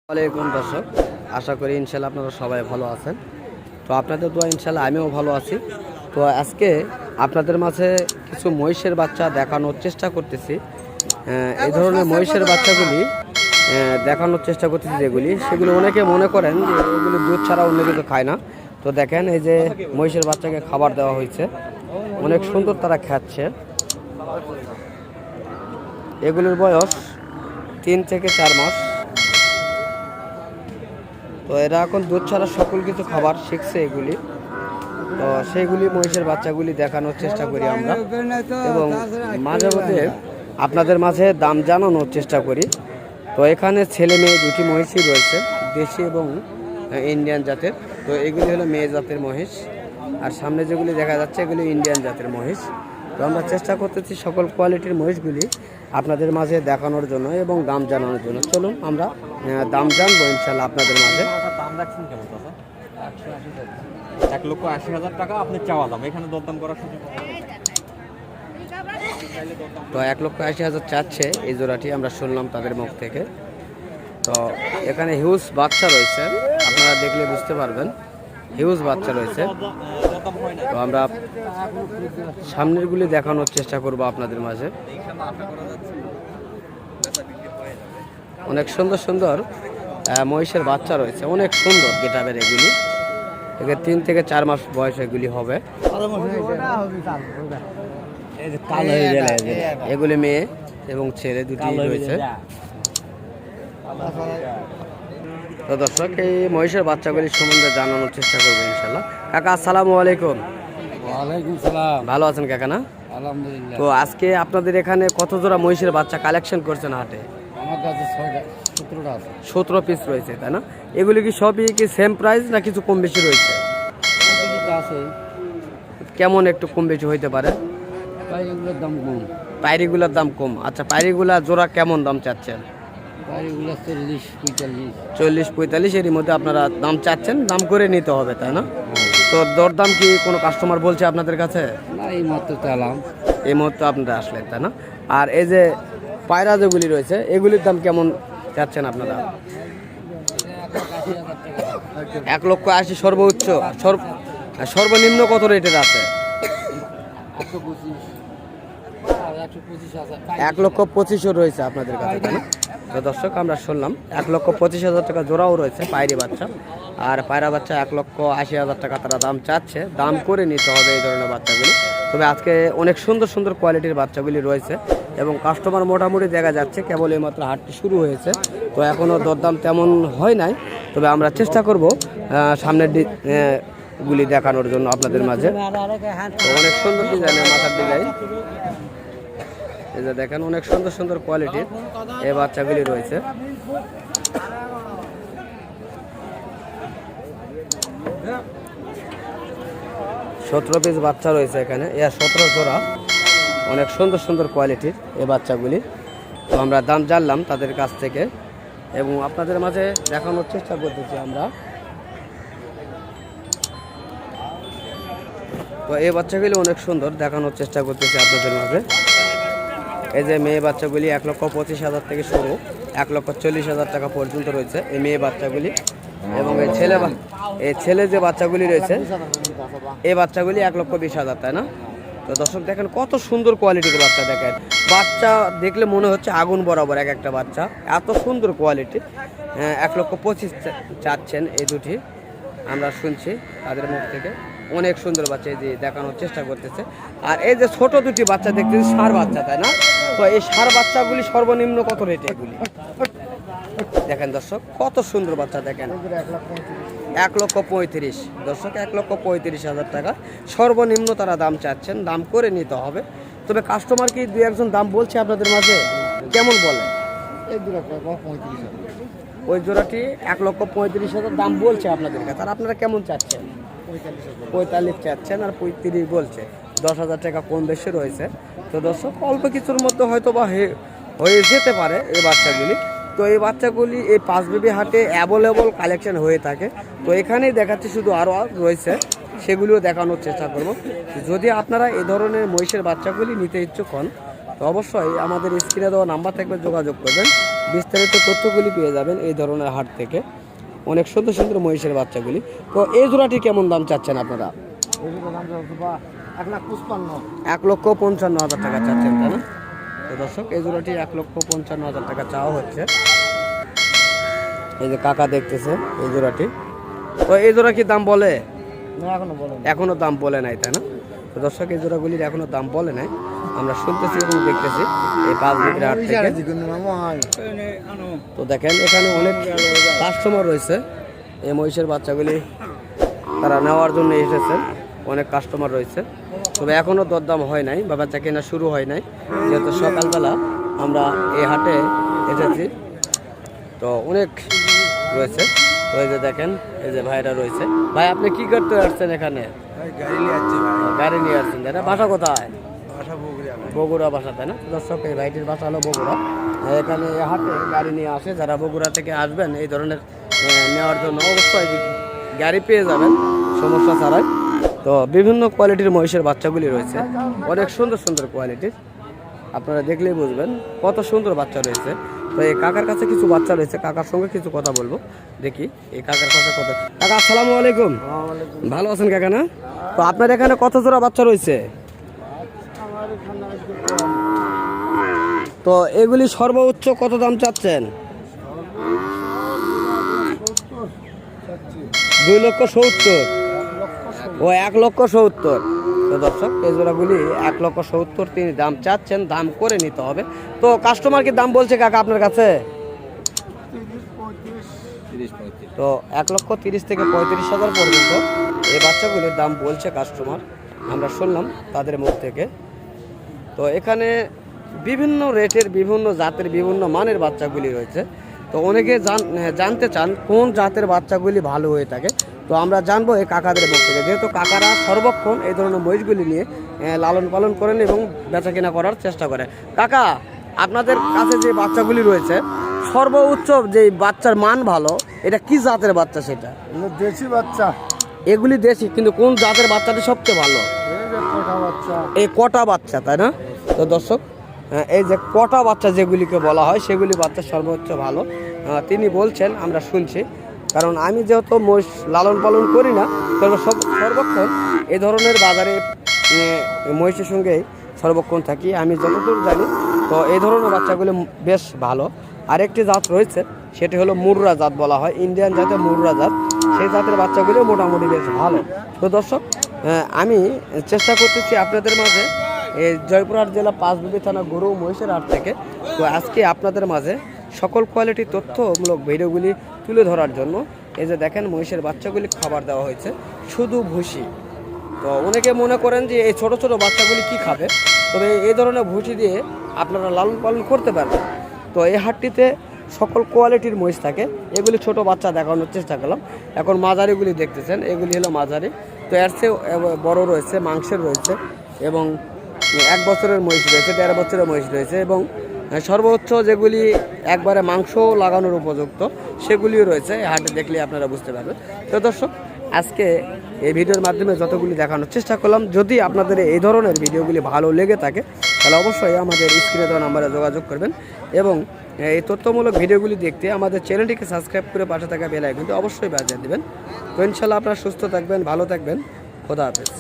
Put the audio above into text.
ওয়ালাইকুম দর্শক, আশা করি ইনশাল্লাহ আপনারা সবাই ভালো আছেন। তো আপনাদের দোয়া ইনশাল্লাহ আমিও ভালো আছি। তো আজকে আপনাদের মাঝে কিছু মহিষের বাচ্চা দেখানোর চেষ্টা করতেছি। এই ধরনের মহিষের বাচ্চাগুলি দেখানোর চেষ্টা করতেছি সেগুলি অনেকে মনে করেন যে এগুলি দুধ ছাড়া অন্য কিছু খায় না। তো দেখেন, এই যে মহিষের বাচ্চাকে খাবার দেওয়া হয়েছে, অনেক সুন্দর তারা খাচ্ছে। এগুলির বয়স 3 থেকে 4 মাস। তো এরা এখন দুধ ছাড়া সকল কিছু খাবার শিখছে এগুলি। তো সেইগুলি মহিষের বাচ্চাগুলি দেখানোর চেষ্টা করি আমরা, এবং মাঝে মধ্যে আপনাদের মাঝে দাম জানানোর চেষ্টা করি। তো এখানে ছেলে মেয়ে দুটি মহিষই রয়েছে, দেশি এবং ইন্ডিয়ান জাতের। তো এগুলি হলো মেয়ে জাতের মহিষ, আর সামনে যেগুলি দেখা যাচ্ছে এগুলি ইন্ডিয়ান জাতের মহিষ। তো আমরা চেষ্টা করতেছি সকল কোয়ালিটির মহিষগুলি আপনাদের মাঝে দেখানোর জন্য এবং দাম জানানোর জন্য। চলুন আমরা দাম জানবো ইনশাল্লাহ আপনাদের মাঝে। দাম রাখছেন কেমন দাদা? 1,80,000 টাকা আপনি চাওয়া দাম, এখানে দরদাম করার সুযোগ। তো 1,80,000 চাচ্ছে এই জোড়াটি, আমরা শুনলাম তাদের মুখ থেকে। তো এখানে হিউজ বাচ্চা রয়েছে, আপনারা দেখলে বুঝতে পারবেন হিউজ বাচ্চা রয়েছে। তো আমরা সামনেরগুলি দেখানোর চেষ্টা করব আপনাদের মাঝে। অনেক সুন্দর সুন্দর মহিষের বাচ্চা রয়েছে, অনেক সুন্দর গেটাবের এগুলি। 3 থেকে 4 মাস বয়স এগুলি হবে। এগুলি মেয়ে এবং ছেলে দুটি রয়েছে। তো দর্শক, এই মহিষের বাচ্চাগুলি সম্বন্ধে জানানোর চেষ্টা করবো ইনশাল্লাহ। কাকা আসসালামু আলাইকুম। ওয়ালাইকুম সালাম। ভালো আছেন কাকা? না, আলহামদুলিল্লাহ। তো আজকে আপনাদের এখানে কত জোড়া মহিষের বাচ্চা কালেকশন করছেন হাটে? আমার কাছে 17টা আছে। 17 পিস রয়েছে, তাই না? এগুলি কি সবই কি সেম প্রাইস না কিছু কম বেশি রয়েছে? আছে, কেমন একটু কম বেশি হইতে পারে? পাইরিগুলোর দাম কম। পায়রিগুলার দাম কম। আচ্ছা, পায়রিগুলা জোড়া কেমন দাম চাচ্ছেন? পাইরিগুলো 40-45। 40-45 এর মধ্যে আপনারা দাম চাচ্ছেন, দাম করে নিতে হবে, তাই না? তো দরদাম কি কোনো কাস্টমার বলছে আপনাদের কাছে? না, এই মাত্র চালাম। এই মুহূর্তে আপনারা আসলেন, তাই না? আর এই যে পায়রা যেগুলি রয়েছে এগুলির দাম কেমন চাচ্ছেন আপনারা? 1,80,000 সর্বোচ্চ। সর্বনিম্ন কত রেটের আছে? 1,25,000 রয়েছে আপনাদের কাছে, তাই না? তো দর্শক, আমরা শুনলাম 1,25,000 টাকা জোড়াও রয়েছে পায়রি বাচ্চা, আর পায়রা বাচ্চা 1,80,000 টাকা তারা দাম চাচ্ছে। দাম করে নিতে হবে এই ধরনের বাচ্চাগুলি। তবে আজকে অনেক সুন্দর সুন্দর কোয়ালিটির বাচ্চাগুলি রয়েছে, এবং কাস্টমার মোটামুটি দেখা যাচ্ছে। কেবল এইমাত্র হাটটি শুরু হয়েছে, তো এখনও দরদাম তেমন হয় নাই। তবে আমরা চেষ্টা করব সামনের গুলি দেখানোর জন্য আপনাদের মাঝে। তো অনেক সুন্দর ডিজাইনের মাথার ডিজাইন, এই যে দেখেন, অনেক সুন্দর সুন্দর কোয়ালিটির এই বাচ্চাগুলি রয়েছে। সতেরো পিস বাচ্চা রয়েছে এখানে, 17 জোড়া। অনেক সুন্দর সুন্দর কোয়ালিটির এই বাচ্চাগুলি। তো আমরা দাম জানলাম তাদের কাছ থেকে, এবং আপনাদের মাঝে দেখানোর চেষ্টা করতেছি আমরা। তো এই বাচ্চাগুলি অনেক সুন্দর, দেখানোর চেষ্টা করতেছি আপনাদের মাঝে। এই যে মেয়ে বাচ্চাগুলি 1,25,000 থেকে শুরু, 1,40,000 টাকা পর্যন্ত রয়েছে এই মেয়ে বাচ্চাগুলি। এবং এই ছেলে যে বাচ্চাগুলি রয়েছে এই বাচ্চাগুলি 1,20,000, তাই না? তো দর্শক দেখেন কত সুন্দর কোয়ালিটির বাচ্চা। দেখেন, বাচ্চা দেখলে মনে হচ্ছে আগুন বরাবর এক একটা বাচ্চা, এত সুন্দর কোয়ালিটি। 1,25,000 চাচ্ছেন এই দুটি, আমরা শুনছি তাদের মুখ থেকে। অনেক সুন্দর বাচ্চা, এই যে দেখানোর চেষ্টা করতেছে। আর এই যে ছোট দুটি বাচ্চা দেখতেছি, ষাঁড় বাচ্চা, তাই না? তো এই ষাঁড় বাচ্চাগুলি সর্বনিম্ন কত রেটে এগুলি? দেখেন দর্শক, কত সুন্দর বাচ্চা। দেখেন 1,35,000 দর্শক, 1,35,000 টাকা সর্বনিম্ন তারা দাম চাচ্ছেন। দাম করে নিতে হবে। তবে কাস্টমার কি 2-1 দাম বলছে আপনাদের মাঝে? কেমন বলে? ওই জোড়াটি 1,35,000 দাম বলছে আপনাদের কাছে, আর আপনারা কেমন চাচ্ছেন? 45 চাচ্ছেন, আর 35 বলছে। 10,000 টাকা কম বেশি রয়েছে। তো দর্শক, অল্প কিছুর মধ্যে হয়তো বা হয়ে যেতে পারে এই বাচ্চাগুলি। তো এই বাচ্চাগুলি এই পাঁচবিবি হাটে অ্যাভেলেবল কালেকশন হয়ে থাকে। তো এখানেই দেখাচ্ছি, শুধু আরও রয়েছে, সেগুলিও দেখানোর চেষ্টা করব। যদি আপনারা এই ধরনের মহিষের বাচ্চাগুলি নিতে ইচ্ছুক হন, তো অবশ্যই আমাদের স্ক্রিনে দেওয়া নাম্বার থাকবে, যোগাযোগ করবেন। বিস্তারিত তথ্যগুলি পেয়ে যাবেন এই ধরনের হাট থেকে। অনেক সুন্দর সুন্দর মহিষের বাচ্চাগুলি। তো এই জোড়াটি কেমন দাম চাচ্ছেন আপনারা? 1,55,000 টাকা চাচ্ছেন, তাই না? তো দর্শক, এই জোড়াটি 1,55,000 টাকা চাওয়া হচ্ছে। এই যে কাকা দেখতেছে এই জোড়াটি। তো এই জোড়া কি দাম বলে? এখনো দাম বলে নাই, তাই না? তো দর্শক, এই জোড়াগুলির এখনো দাম বলে নাই, আমরা শুনতেছি এবং দেখতেছি এই 5 বিক্রি হাট থেকে। তো দেখেন এখানে অনেক কাস্টমার রয়েছে এই মহিষের বাচ্চাগুলি তারা নেওয়ার জন্য এসেছেন। অনেক কাস্টমার রয়েছে, তবে এখনও দরদাম হয় নাই বা বাচ্চা কেনা শুরু হয় নাই, যেহেতু সকালবেলা আমরা এই হাটে এসেছি। তো অনেক রয়েছে। তো এই যে দেখেন এই যে ভাইরা রয়েছে। ভাই, আপনি কি করতে আসছেন এখানে? গাড়ি নিয়ে আসছেন, তাই না? বাসা কোথায়? বগুড়া বাসা, তাই না? দর্শক, এই ভাইটির বাসা হলো বগুড়া। এখানে হাটে গাড়ি নিয়ে আসে। যারা বগুড়া থেকে আসবেন এই ধরনের নেওয়ার জন্য অবশ্যই গাড়ি পেয়ে যাবেন সমস্যা ছাড়াই। তো বিভিন্ন কোয়ালিটির মহিষের বাচ্চাগুলি রয়েছে, অনেক সুন্দর সুন্দর কোয়ালিটির। আপনারা দেখলেই বুঝবেন কত সুন্দর বাচ্চা রয়েছে। তো এই কাকার কাছে কিছু বাচ্চা রয়েছে, কাকার সঙ্গে কিছু কথা বলবো। দেখি এই কাকার কাছে কথা। কাকা, আসসালামু আলাইকুম। ভালো আছেন কাকা? না, তো আপনার এখানে কত জোড়া বাচ্চা রয়েছে? তো এগুলি সর্বোচ্চ কত দাম চাচ্ছেন? 2,70,000। ও 1,70,000। তো দর্শক, এই জোড়াগুলি 1,70,000 তিনি দাম চাচ্ছেন, দাম করে নিতে হবে। তো কাস্টমার কি দাম বলছে কাকা আপনার কাছে? তো 1,30,000 থেকে 35,000 পর্যন্ত এই বাচ্চাগুলির দাম বলছে কাস্টমার, আমরা শুনলাম তাদের মুখ থেকে। তো এখানে বিভিন্ন রেটের, বিভিন্ন জাতের, বিভিন্ন মানের বাচ্চাগুলি রয়েছে। তো অনেকে জানতে চান কোন জাতের বাচ্চাগুলি ভালো হয়ে থাকে। তো আমরা জানবো এই কাকাদের মুখ থেকে, যেহেতু কাকারা সর্বক্ষণ এই ধরনের মহিষগুলি নিয়ে লালন পালন করেন এবং বেচা কেনা করার চেষ্টা করে। কাকা, আপনাদের কাছে যে বাচ্চাগুলি রয়েছে সর্বোচ্চ যে বাচ্চার মান ভালো, এটা কি জাতের বাচ্চা? সেটা দেশি বাচ্চা। এগুলি দেশি, কিন্তু কোন জাতের বাচ্চাটি সবচেয়ে ভালো? এই কটা বাচ্চা, তাই না? তো দর্শক, এই যে কটা বাচ্চা যেগুলিকে বলা হয় সেগুলি বাচ্চা সর্বোচ্চ ভালো তিনি বলছেন, আমরা শুনছি। কারণ আমি যেহেতু মহিষ লালন পালন করি না, তবে সর্বক্ষণ এই ধরনের বাজারে মহিষের সঙ্গে সর্বক্ষণ থাকি, আমি যতদূর জানি। তো এই ধরনের বাচ্চাগুলি বেশ ভালো। আরেকটি জাত রয়েছে, সেটি হলো মুর্রা জাত বলা হয়, ইন্ডিয়ান জাতের মুর্রা জাত। সেই জাতের বাচ্চাগুলিও মোটামুটি বেশ ভালো। তো দর্শক, আমি চেষ্টা করতেছি আপনাদের মাঝে এই জয়পুরহাট জেলা পাঁচবিবি থানা গরু মহিষের হাট থেকে। তো আজকে আপনাদের মাঝে সকল কোয়ালিটির তথ্যমূলক ভিডিওগুলি তুলে ধরার জন্য এই যে দেখেন মহিষের বাচ্চাগুলি খাবার দেওয়া হয়েছে, শুধু ভুসি। তো অনেকে মনে করেন যে এই ছোট ছোট বাচ্চাগুলি কি খাবে, তবে এই ধরনের ভুসি দিয়ে আপনারা লালন পালন করতে পারবেন। তো এই হাটটিতে সকল কোয়ালিটির মহিষ থাকে। এগুলি ছোট বাচ্চা দেখানোর চেষ্টা করলাম। এখন মাঝারিগুলি দেখতেছেন, এগুলি হলো মাঝারি। তো এর চেয়ে বড় রয়েছে, মাংসের রয়েছে, এবং 1 বছরের মহিষ রয়েছে, 1.5 বছরের মহিষ রয়েছে, এবং সর্বোচ্চ যেগুলি একবারে মাংস লাগানোর উপযুক্ত সেগুলিও রয়েছে। এই হাটে দেখলে আপনারা বুঝতে পারবেন। তো দর্শক, আজকে এই ভিডিওর মাধ্যমে যতগুলি দেখানোর চেষ্টা করলাম। যদি আপনাদের এই ধরনের ভিডিওগুলি ভালো লেগে থাকে তাহলে অবশ্যই আমাদের স্ক্রিনে দেওয়া নাম্বারে যোগাযোগ করবেন, এবং এই তথ্যমূলক ভিডিওগুলি দেখতে আমাদের চ্যানেলটিকে সাবস্ক্রাইব করে পাশে থাকা বেল আইকনটি অবশ্যই বাজিয়ে দেবেন। তো ইনশাল্লাহ আপনারা সুস্থ থাকবেন, ভালো থাকবেন। খোদা হাফেজ।